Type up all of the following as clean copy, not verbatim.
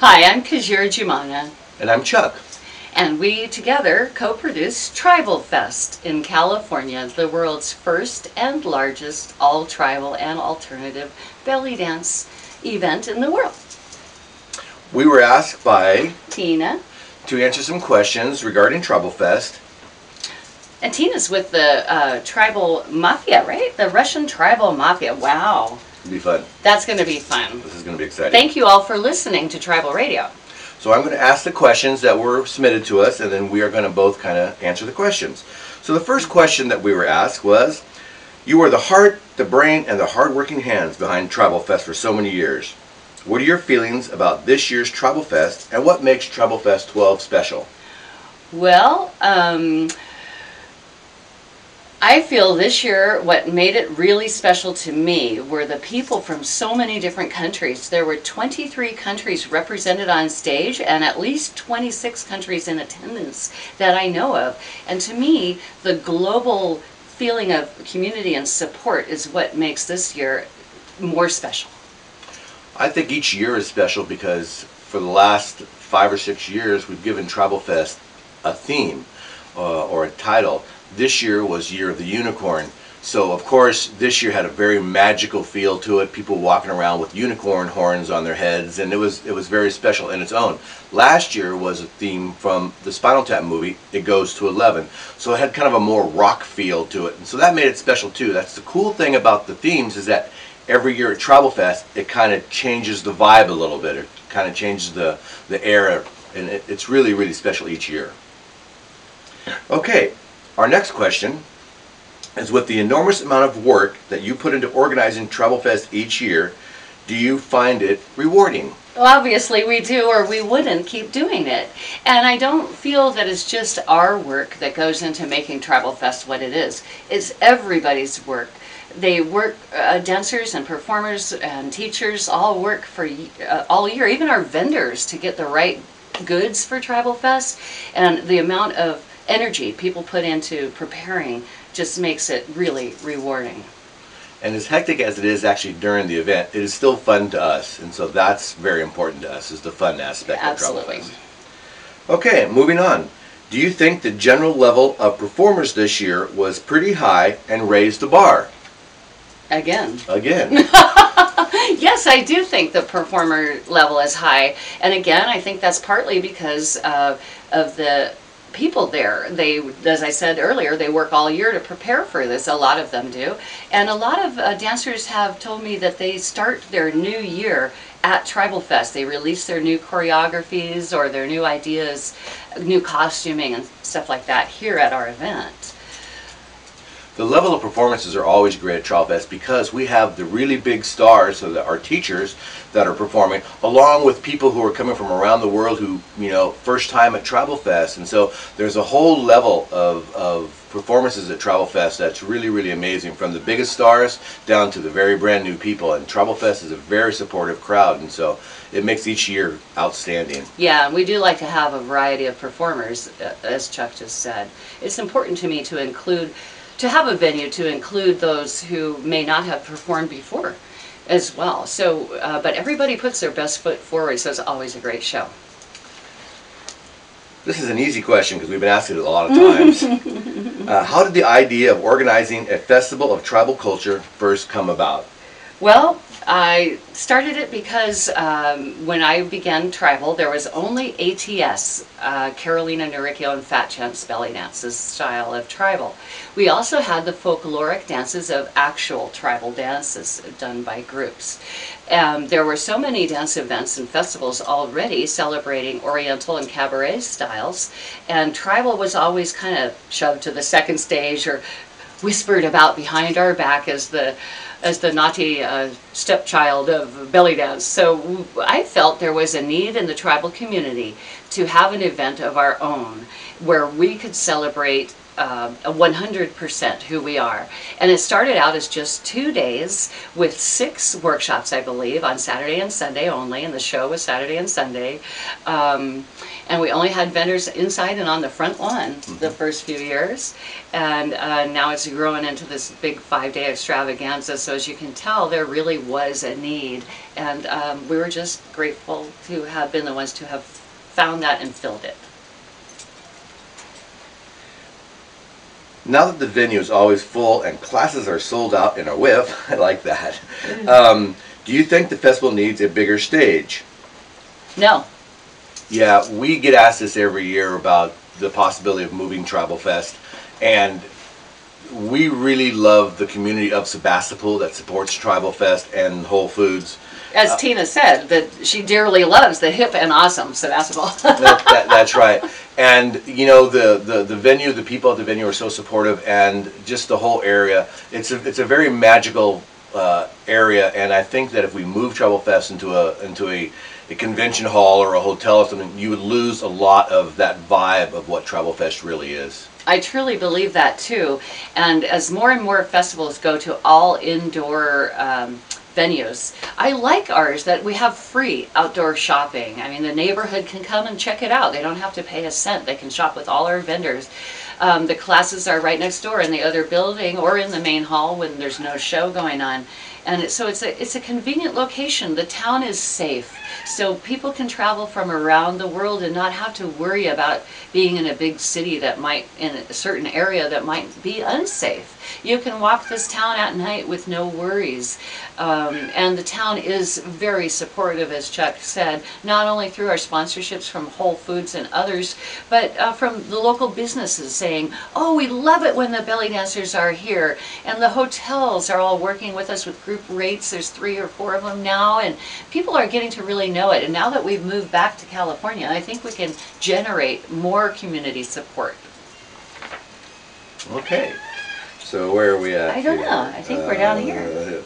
Hi, I'm Kajira, And I'm Chuck. and we together co-produce Tribal Fest in California, the world's first and largest all-tribal and alternative belly dance event in the world. We were asked by Tina. to answer some questions regarding Tribal Fest. And Tina's with the tribal mafia, right? The Russian tribal mafia. Wow. It'll be fun. That's going to be fun. This is going to be exciting. Thank you all for listening to Tribal Radio. So I'm going to ask the questions that were submitted to us, and then we are going to both kind of answer the questions. So the first question that we were asked was, you are the heart, the brain, and the hard-working hands behind Tribal Fest for so many years. What are your feelings about this year's Tribal Fest, and what makes Tribal Fest 12 special? Well, I feel this year what made it really special to me were the people from so many different countries. There were 23 countries represented on stage and at least 26 countries in attendance that I know of. And to me, the global feeling of community and support is what makes this year more special. I think each year is special because for the last 5 or 6 years we've given Tribal Fest a theme or a title. This year was Year of the Unicorn, so of course this year had a very magical feel to it. People walking around with unicorn horns on their heads, and it was very special in its own. Last year was a theme from the Spinal Tap movie, It Goes to 11, so it had kind of a more rock feel to it, and so that made it special too. That's the cool thing about the themes, is that every year at Tribal Fest it kind of changes the vibe a little bit. It kind of changes the air, and it's really, really special each year. Okay. Our next question is, with the enormous amount of work that you put into organizing Tribal Fest each year, do you find it rewarding? Well, obviously we do, or we wouldn't keep doing it. And I don't feel that it's just our work that goes into making Tribal Fest what it is. It's everybody's work. They work, dancers and performers and teachers all work for all year, even our vendors, to get the right goods for Tribal Fest. And the amount of energy people put into preparing just makes it really rewarding. And as hectic as it is actually during the event, it is still fun to us, and so that's very important to us, is the fun aspect of Tribal Fest. Okay, moving on. Do you think the general level of performers this year was pretty high and raised the bar? Again. Yes, I do think the performer level is high, and again, I think that's partly because of the people there. They, as I said earlier, they work all year to prepare for this. A lot of them do. And a lot of dancers have told me that they start their new year at Tribal Fest. They release their new choreographies or their new ideas, new costuming and stuff like that here at our event. The level of performances are always great at Tribal Fest because we have the really big stars, so that our teachers that are performing, along with people who are coming from around the world who, you know, first time at Tribal Fest. And so there's a whole level of performances at Tribal Fest that's really, really amazing, from the biggest stars down to the very brand new people. And Tribal Fest is a very supportive crowd, and so it makes each year outstanding. Yeah, and we do like to have a variety of performers, as Chuck just said. It's important to me to have a venue to include those who may not have performed before as well. So, but everybody puts their best foot forward, so it's always a great show. This is an easy question because we've been asked it a lot of times. How did the idea of organizing a festival of tribal culture first come about? Well, I started it because when I began tribal, there was only ATS, Carolina Noricchio and Fat Champ's belly dances style of tribal. We also had the folkloric dances of actual tribal dances done by groups. There were so many dance events and festivals already celebrating Oriental and cabaret styles, and tribal was always kind of shoved to the second stage or whispered about behind our back as the naughty stepchild of belly dance. So I felt there was a need in the tribal community to have an event of our own where we could celebrate 100% who we are. And it started out as just 2 days with 6 workshops, I believe, on Saturday and Sunday only, and the show was Saturday and Sunday. And we only had vendors inside and on the front lawn the first few years. And now it's growing into this big 5-day extravaganza. So as you can tell, there really was a need. And we were just grateful to have been the ones to have found that and filled it. Now that the venue is always full and classes are sold out in a whiff, I like that. Do you think the festival needs a bigger stage? No. Yeah, we get asked this every year about the possibility of moving Tribal Fest, and we really love the community of Sebastopol that supports Tribal Fest and Whole Foods. As Tina said, that she dearly loves the hip and awesome Sebastopol. That's right. And you know, the venue, the people at the venue are so supportive, and just the whole area. It's a very magical area, and I think that if we move Tribal Fest into a convention hall or a hotel or something, you would lose a lot of that vibe of what Tribal Fest really is. I truly believe that too. And as more and more festivals go to all indoor venues, I like ours that we have free outdoor shopping. I mean, the neighborhood can come and check it out. They don't have to pay a cent. They can shop with all our vendors. The classes are right next door in the other building or in the main hall when there's no show going on. And so it's a convenient location. The town is safe. So people can travel from around the world and not have to worry about being in a big city that might, in a certain area that might be unsafe. You can walk this town at night with no worries. And the town is very supportive, as Chuck said, not only through our sponsorships from Whole Foods and others, but from the local businesses saying, oh, we love it when the belly dancers are here. And the hotels are all working with us with group rates. There's 3 or 4 of them now, and people are getting to really know it. And now that we've moved back to California, I think we can generate more community support. Okay. So where are we at? I don't know. I think we're down here.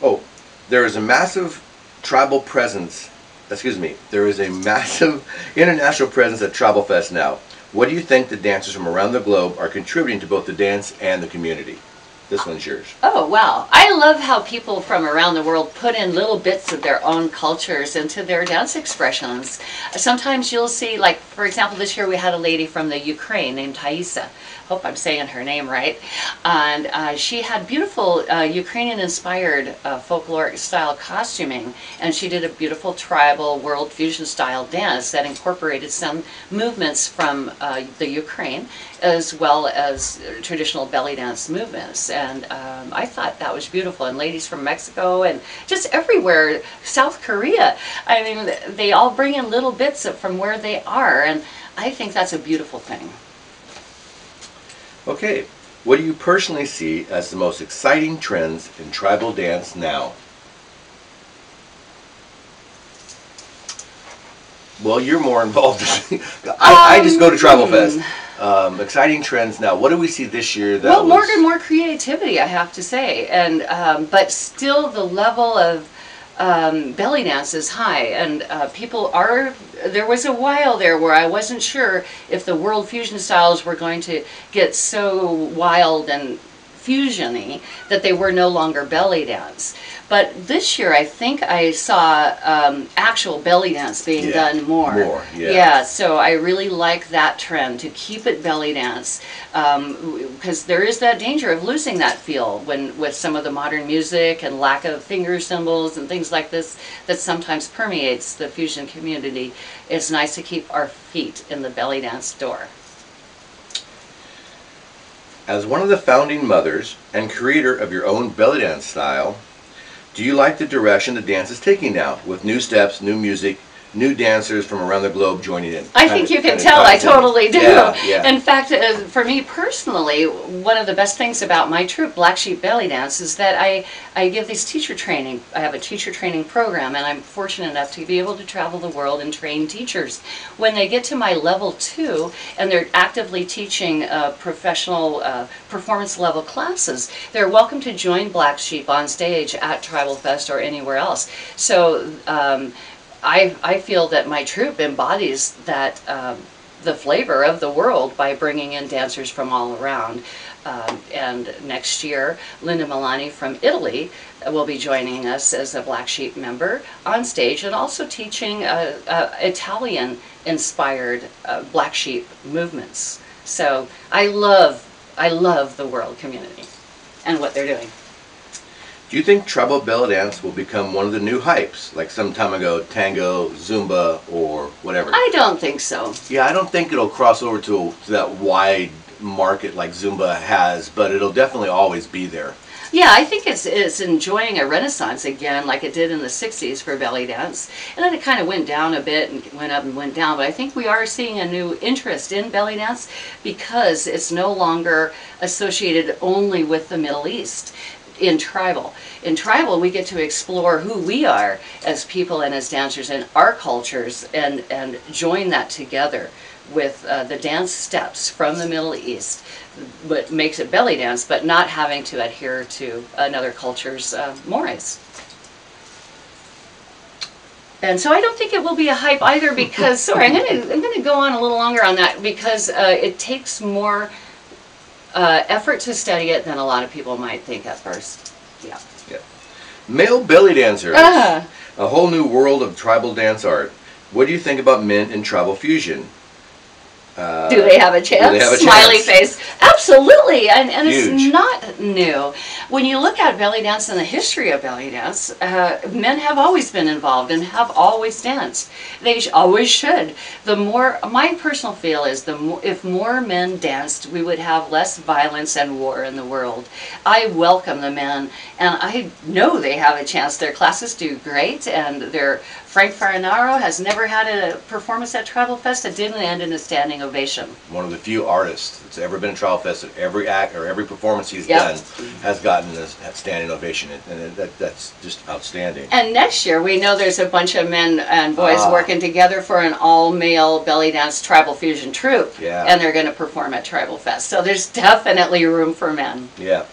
Oh, there is a massive tribal presence. Excuse me. There is a massive international presence at Tribal Fest now. What do you think the dancers from around the globe are contributing to both the dance and the community? This one's yours. Oh, wow. I love how people from around the world put in little bits of their own cultures into their dance expressions. Sometimes you'll see, like, for example, this year we had a lady from the Ukraine named Taisa. Hope I'm saying her name right. And she had beautiful Ukrainian-inspired folkloric style costuming, and she did a beautiful tribal world fusion style dance that incorporated some movements from the Ukraine as well as traditional belly dance movements. And I thought that was beautiful. And ladies from Mexico and just everywhere, South Korea, I mean, they all bring in little bits from where they are, and I think that's a beautiful thing. Okay, what do you personally see as the most exciting trends in tribal dance now? Well, you're more involved. I just go to Tribal Fest. Exciting trends now. What do we see this year? Well, more and more creativity, I have to say, and but still the level of belly dance is high, and people are. There was a while there where I wasn't sure if the world fusion styles were going to get so wild and fusiony that they were no longer belly dance. But this year I think I saw actual belly dance being done more. Yeah, so I really like that trend to keep it belly dance, because there is that danger of losing that feel when with some of the modern music and lack of finger symbols and things like this that sometimes permeates the fusion community. It's nice to keep our feet in the belly dance door. As one of the founding mothers and creator of your own belly dance style, do you like the direction the dance is taking now, with new steps, new music, new dancers from around the globe joining in? I think you can tell I totally do. Yeah. In fact, for me personally, one of the best things about my troupe, Black Sheep Belly Dance, is that I give these teacher training. I have a teacher training program, and I'm fortunate enough to be able to travel the world and train teachers. When they get to my level 2 and they're actively teaching professional performance level classes, they're welcome to join Black Sheep on stage at Tribal Fest or anywhere else. So I feel that my troupe embodies that the flavor of the world by bringing in dancers from all around. And next year, Linda Milani from Italy will be joining us as a Black Sheep member on stage, and also teaching Italian-inspired Black Sheep movements. So I love the world community and what they're doing. Do you think tribal belly dance will become one of the new hypes, like some time ago, tango, Zumba, or whatever? I don't think so. Yeah, I don't think it'll cross over to that wide market like Zumba has, but it'll definitely always be there. Yeah, I think it's enjoying a renaissance again, like it did in the 60s for belly dance. And then it kind of went down a bit and went up and went down. But I think we are seeing a new interest in belly dance because it's no longer associated only with the Middle East. In tribal, we get to explore who we are as people and as dancers and our cultures, and join that together with the dance steps from the Middle East, what makes it belly dance, but not having to adhere to another culture's mores. And so I don't think it will be a hype either, because sorry, I'm gonna go on a little longer on that, because it takes more effort to study it than a lot of people might think at first. Yeah. Yeah. Male belly dancers. A whole new world of tribal dance art. What do you think about men in tribal fusion? Do they have a chance? Do they have a Smiley chance? face. Absolutely, and Huge. It's not new. When you look at belly dance and the history of belly dance, men have always been involved and have always danced. They always should. The more, my personal feel is, if more men danced, we would have less violence and war in the world. I welcome the men, and I know they have a chance. Their classes do great, and Frank Farinaro has never had a performance at Tribal Fest that didn't end in a standing ovation. One of the few artists that's ever been at Tribal Fest, that every act or every performance he's done has gotten a standing ovation, and that's just outstanding. And next year, we know there's a bunch of men and boys working together for an all-male belly dance tribal fusion troupe, and they're going to perform at Tribal Fest. So there's definitely room for men. Yeah.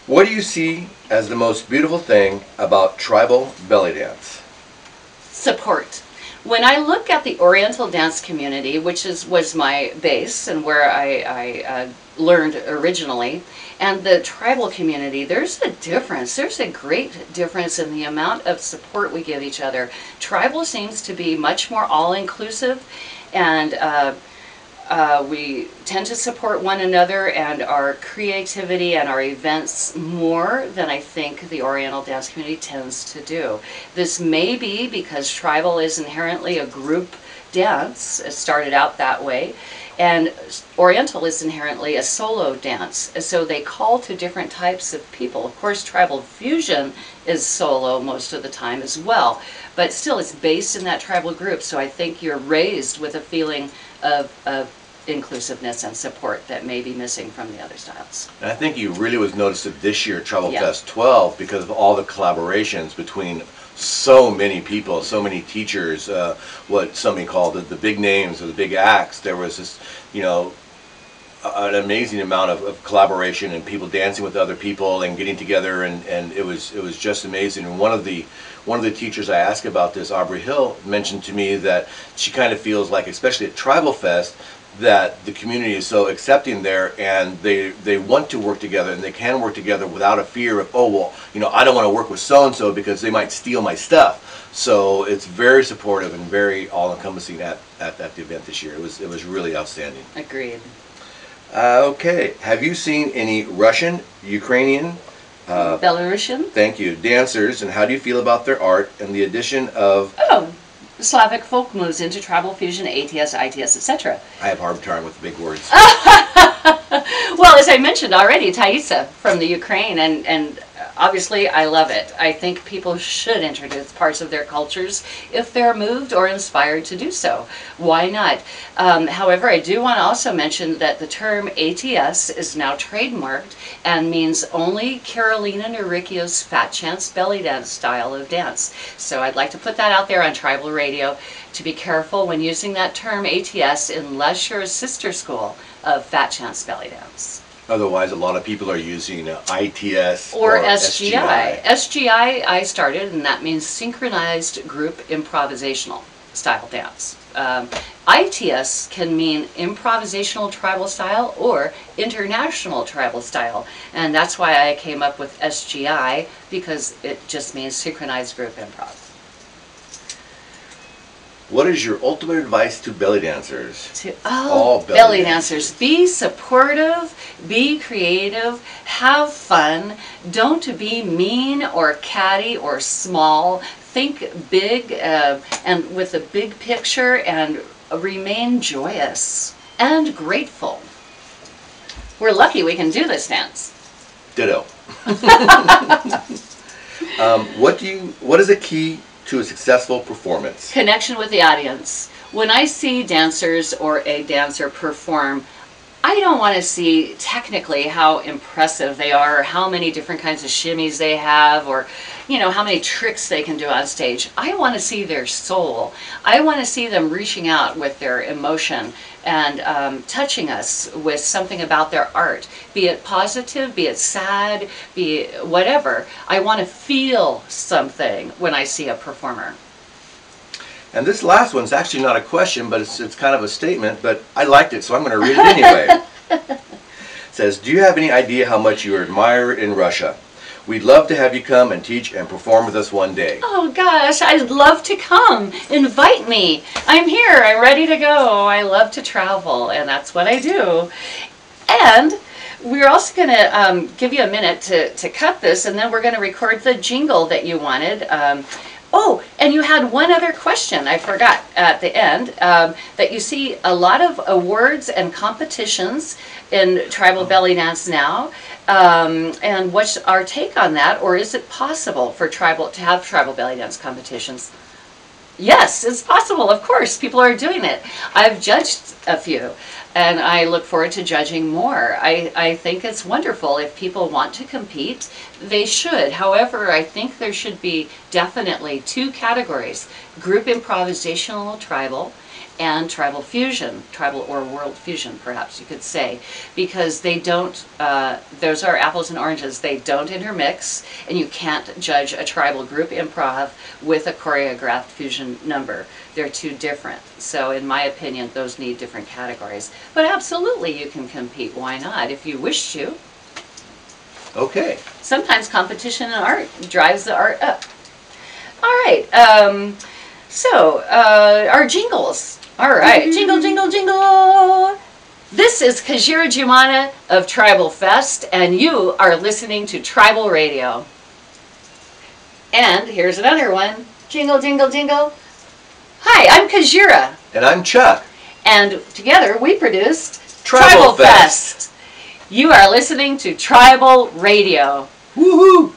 What do you see as the most beautiful thing about tribal belly dance? Support. When I look at the Oriental dance community, which was my base and where I learned originally, and the tribal community, there's a difference. There's a great difference in the amount of support we give each other. Tribal seems to be much more all-inclusive, and we tend to support one another and our creativity and our events more than I think the Oriental dance community tends to do. This may be because tribal is inherently a group dance. It started out that way. And Oriental is inherently a solo dance. So they call to different types of people. Of course, tribal fusion is solo most of the time as well. But still, it's based in that tribal group. So I think you're raised with a feeling of inclusiveness and support that may be missing from the other styles. And I think you really was noticed it this year at Tribal Fest 12 because of all the collaborations between so many people, so many teachers, what somebody called the big names or the big acts. There was this, an amazing amount of collaboration and people dancing with other people and getting together, and it was just amazing. And one of the teachers I asked about this, Aubrey Hill, mentioned to me that she kind of feels like, especially at Tribal Fest, that the community is so accepting there, and they want to work together, and they can work together without a fear of, oh, well, I don't want to work with so-and-so because they might steal my stuff. So it's very supportive and very all-encompassing at the event this year. It was really outstanding. Agreed. Okay, have you seen any Russian, Ukrainian, Belarusian? Thank you, dancers, and how do you feel about their art and the addition of Slavic folk moves into tribal fusion, ATS, ITS, etc. I have a hard time with big words. Well, as I mentioned already, Taisa from the Ukraine, and obviously I love it. I think people should introduce parts of their cultures if they're moved or inspired to do so. Why not? However, I do want to also mention that the term ATS is now trademarked and means only Carolina Naricchio's Fat Chance belly dance style of dance. So I'd like to put that out there on Tribal Radio to be careful when using that term ATS unless you're a sister school of Fat Chance belly dance. Otherwise, a lot of people are using ITS or SGI. SGI I started, and that means Synchronized Group Improvisational. style dance. ITS can mean improvisational tribal style or international tribal style, and that's why I came up with SGI, because it just means synchronized group improv. What is your ultimate advice to belly dancers? To all belly dancers, be supportive, be creative, have fun, don't be mean or catty or small. Think big and with a big picture, and remain joyous and grateful. We're lucky we can do this dance. Ditto. What is a key to a successful performance? Connection with the audience. When I see dancers or a dancer perform, I don't want to see technically how impressive they are, or how many different kinds of shimmies they have, or how many tricks they can do on stage. I want to see their soul. I want to see them reaching out with their emotion and touching us with something about their art, be it positive, be it sad, be it whatever. I want to feel something when I see a performer. And this last one's actually not a question, but it's kind of a statement, but I liked it, so I'm going to read it anyway. It says, do you have any idea how much you admire in Russia? We'd love to have you come and teach and perform with us one day. Oh gosh, I'd love to come. Invite me. I'm here. I'm ready to go. I love to travel, and that's what I do. And we're also going to give you a minute to cut this, and then we're going to record the jingle that you wanted. Oh, and you had one other question I forgot at the end, that you see a lot of awards and competitions in tribal belly dance now, and what's our take on that, or is it possible for to have tribal belly dance competitions? Yes, it's possible, of course, people are doing it. I've judged a few, and I look forward to judging more. I think it's wonderful. If people want to compete, they should. However, I think there should be definitely two categories: group improvisational tribal and tribal fusion, tribal or world fusion, perhaps you could say, because they don't, those are apples and oranges. They don't intermix, and you can't judge a tribal group improv with a choreographed fusion number. They're two different. So in my opinion, those need different categories. But absolutely you can compete. Why not, if you wish to? Okay. Sometimes competition in art drives the art up. All right, our jingles. All right, jingle, jingle, jingle. This is Kajira Jumana of Tribal Fest, and you are listening to Tribal Radio. And here's another one. Jingle, jingle, jingle. Hi, I'm Kajira. And I'm Chuck. And together we produced Tribal Fest. You are listening to Tribal Radio. Woohoo!